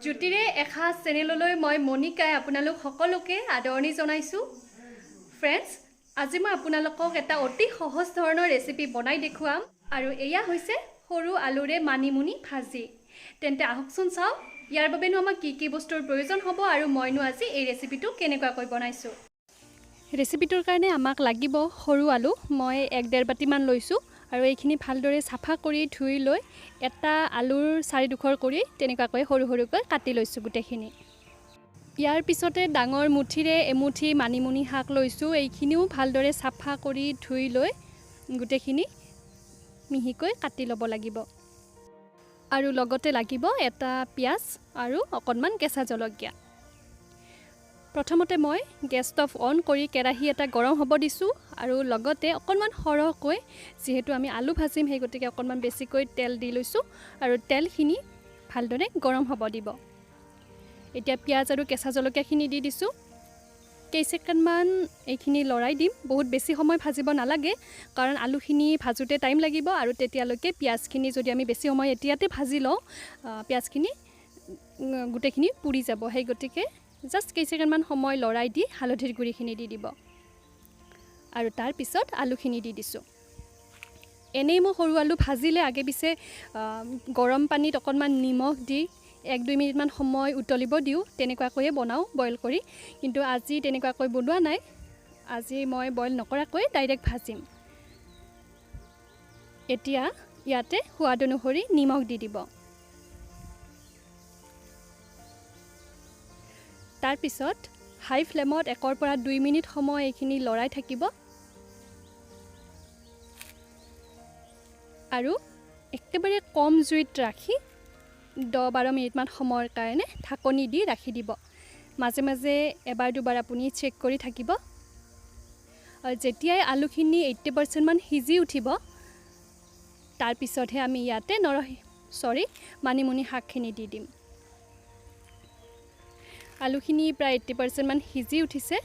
জ্যোতিৰে এখাজ চেনেললৈ মই মনিকাই আপোনালোক সকলোকে আদৰণি জনাইছোঁ। ফ্ৰেণ্ডছ, আজি মই আপোনালোকক এটা অতি সহজ ধৰণৰ ৰেচিপি বনাই দেখুৱাম আৰু এয়া হৈছে সৰু আলুৰে মানিমুনি ভাজি। তেন্তে আহকচোন চাওঁ ইয়াৰ বাবেনো আমাক কি বস্তুৰ প্ৰয়োজন হ'ব আৰু মইনো আজি এই ৰেচিপিটো কেনেকুৱাকৈ বনাইছোঁ। ৰেচিপিটোৰ কাৰণে আমাক লাগিব সৰু আলু। মই 1-1.5 বাটিমান লৈছোঁ আৰু এইখিনি ভালদৰে চাফা কৰি ধুই লৈ এটা আলুৰ 4 টুকুৰা কৰি তেনেকুৱাকৈ সৰু সৰুকৈ কাটি লৈছোঁ গোটেইখিনি। ইয়াৰ পিছতে ডাঙৰ মুঠিৰে এমুঠি মানিমুনি শাক লৈছোঁ। এইখিনিও ভালদৰে চাফা কৰি ধুই লৈ গোটেইখিনি মিহিকৈ কাটি ল'ব লাগিব। আৰু লগতে লাগিব এটা পিঁয়াজ আৰু অকণমান কেঁচা জলকীয়া। প্ৰথমতে মই গেছ ষ্টভ অন কৰি কেৰাহী এটা গৰম হ'ব দিছোঁ আৰু লগতে অকণমান সৰহকৈ যিহেতু আমি আলু ভাজিম সেই গতিকে অকণমান বেছিকৈ তেল দি লৈছোঁ আৰু তেলখিনি ভালদৰে গৰম হ'ব দিব। এতিয়া পিঁয়াজ আৰু কেঁচা জলকীয়াখিনি দি দিছোঁ। কেইছেকেণ্ডমান এইখিনি লৰাই দিম। বহুত বেছি সময় ভাজিব নালাগে কাৰণ আলুখিনি ভাজোঁতে টাইম লাগিব আৰু তেতিয়ালৈকে পিঁয়াজখিনি যদি আমি বেছি সময় এতিয়াতে ভাজি লওঁ পিঁয়াজখিনি গোটেইখিনি পুৰি যাব। সেই গতিকে জাষ্ট কেইছেকেণ্ডমান সময় লৰাই দি হালধিৰ গুড়িখিনি দি দিব আৰু তাৰপিছত আলুখিনি দি দিছোঁ। এনেই মই সৰু আলু ভাজিলে আগে পিছে গৰম পানীত অকণমান নিমখ দি 1-2 মিনিটমান সময় উতলিব দিওঁ। তেনেকুৱাকৈয়ে বনাওঁ বইল কৰি, কিন্তু আজি তেনেকুৱাকৈ বনোৱা নাই। আজি মই বইল নকৰাকৈ ডাইৰেক্ট ভাজিম। এতিয়া ইয়াতে সোৱাদ অনুসৰি নিমখ দি দিব। তাৰপিছত হাই ফ্লেমত 1 পৰা 2 মিনিট সময় এইখিনি লৰাই থাকিব আৰু একেবাৰে কম জুইত ৰাখি 10-12 মিনিটমান সময়ৰ কাৰণে ঢাকনি দি ৰাখি দিব। মাজে মাজে এবাৰ দুবাৰ আপুনি চেক কৰি থাকিব। আৰু যেতিয়াই আলুখিনি 80% মান সিজি উঠিব তাৰপিছতহে আমি ইয়াতে মানিমুনি শাকখিনি দি দিম। আলুখিনি প্ৰায় 80% মান সিজি উঠিছে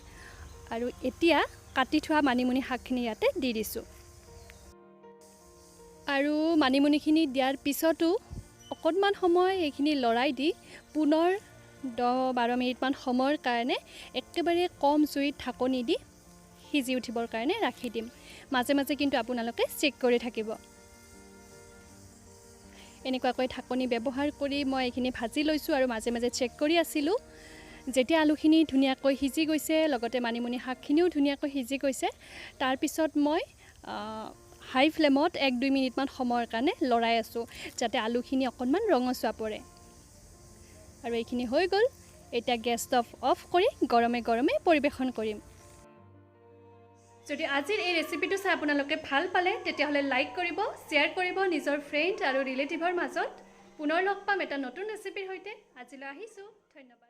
আৰু এতিয়া কাটি থোৱা মানিমুনি শাকখিনি ইয়াতে দি দিছোঁ। আৰু মানিমুনিখিনি দিয়াৰ পিছতো অকণমান সময় এইখিনি লৰাই দি পুনৰ 10-12 মিনিটমান সময়ৰ কাৰণে একেবাৰে কম জুইত ঢাকনি দি সিজি উঠিবৰ কাৰণে ৰাখি দিম। মাজে মাজে কিন্তু আপোনালোকে চেক কৰি থাকিব। এনেকুৱাকৈ ঢাকনি ব্যৱহাৰ কৰি মই এইখিনি ভাজি লৈছোঁ আৰু মাজে মাজে চেক কৰি আছিলোঁ। যেতিয়া আলুখিনি ধুনীয়াকৈ সিজি গৈছে লগতে মানিমুনি শাকখিনিও ধুনীয়াকৈ সিজি গৈছে তাৰপিছত মই হাই ফ্লেমত 1-2 মিনিটমান সময়ৰ কাৰণে লৰাই আছোঁ যাতে আলুখিনি অকণমান ৰঙচুৱা পৰে। আৰু এইখিনি হৈ গ'ল। এতিয়া গেছ ষ্টভ অফ কৰি গৰমে গৰমে পৰিৱেশন কৰিম। যদি আজিৰ এই ৰেচিপিটো চাই আপোনালোকে ভাল পালে তেতিয়াহ'লে লাইক কৰিব, শ্বেয়াৰ কৰিব নিজৰ ফ্ৰেণ্ড আৰু ৰিলেটিভৰ মাজত। পুনৰ লগ পাম এটা নতুন ৰেচিপিৰ সৈতে। আজিলৈ আহিছোঁ। ধন্যবাদ।